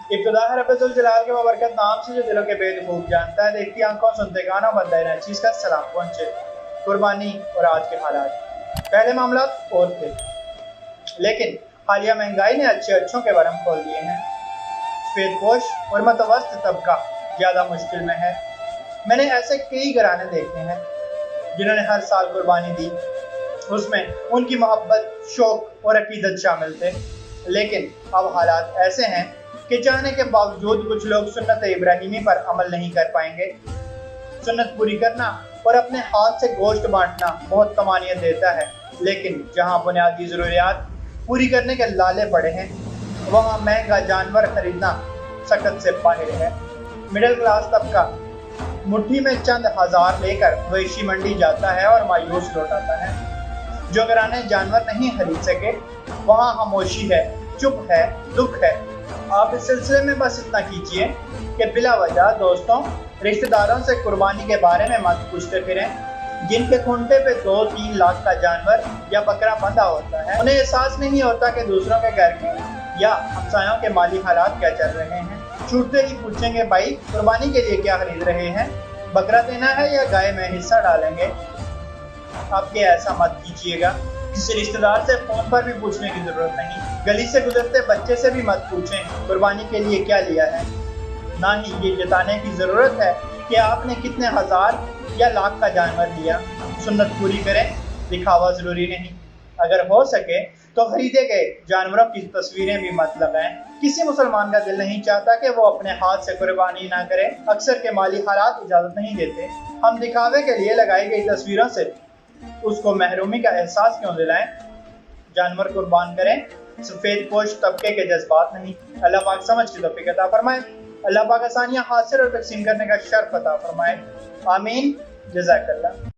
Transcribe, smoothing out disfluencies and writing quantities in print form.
ابتدا ہے रब ज़ुल जलाल के बाबरकत नाम से जो दिलों के भेद खूब जानता है। देखती आंखों सुनते कानों बंदे नाचीज़ का सलाम पहुंचे। कुर्बानी और आज के हालात। पहले मामला और थे, लेकिन हालिया महंगाई ने अच्छों के भरम खोल दिए हैं। सफेदपोश और मतवस्त तबका ज़्यादा मुश्किल में है। मैंने ऐसे कई घराने देखे हैं जिन्होंने हर साल कुर्बानी दी। उसमें उनकी मोहब्बत, शौक और अकीदत शामिल थे। लेकिन अब हालात ऐसे हैं कि चाहने के बावजूद कुछ लोग सुन्नत इब्राहिमी पर अमल नहीं कर पाएंगे। सुन्नत पूरी करना और अपने हाथ से गोश्त बांटना बहुत तमानियत देता है, लेकिन जहाँ बुनियादी ज़रूरियात पूरी करने के लाले पड़े हैं, वहाँ महंगा जानवर खरीदना सकत से बाहर है। मिडिल क्लास तबका मुट्ठी में चंद हजार लेकर मवेशी मंडी जाता है और मायूस लौटाता है। जो घराने जानवर नहीं खरीद सके, वहाँ खामोशी है, चुप है, दुख है। आप इस सिलसिले में बस इतना कीजिए कि बिला वजह दोस्तों, रिश्तेदारों से कुर्बानी के बारे में मत पूछते फिरें। जिनके खूंटे पे 2-3 लाख का जानवर या बकरा बंधा होता है, उन्हें एहसास नहीं होता कि दूसरों के घर के या हमसायों के माली हालात क्या चल रहे हैं। छूटते ही पूछेंगे, भाई कुर्बानी के लिए क्या खरीद रहे हैं, बकरा देना है या गाय में हिस्सा डालेंगे। आपके ऐसा मत कीजिएगा। किसी रिश्तेदार से फोन पर भी पूछने की जरूरत नहीं। गली से गुजरते बच्चे से भी मत पूछें कुर्बानी के लिए क्या लिया है। ना ही ये जताने की जरूरत है कि आपने कितने हजार या लाख का जानवर लिया। सुन्नत पूरी करें, दिखावा जरूरी नहीं। अगर हो सके तो खरीदे गए जानवरों की तस्वीरें भी मत लगाएं। किसी मुसलमान का दिल नहीं चाहता कि वो अपने हाथ से कुर्बानी ना करे। अक्सर के माली हालात इजाजत नहीं देते। हम दिखावे के लिए लगाई गई तस्वीरों से उसको महरूमी का एहसास क्यों दिलाएं। जानवर कुर्बान करें, सफेदपोश तबके के जज्बात नहीं। अल्लाह पाक समझ की तौफीक अता फरमाए। अल्लाह पाक आसानियां हासिल और तकसीम करने का शर्फ अता फरमाए। आमीन। जज़ाकल्लाह।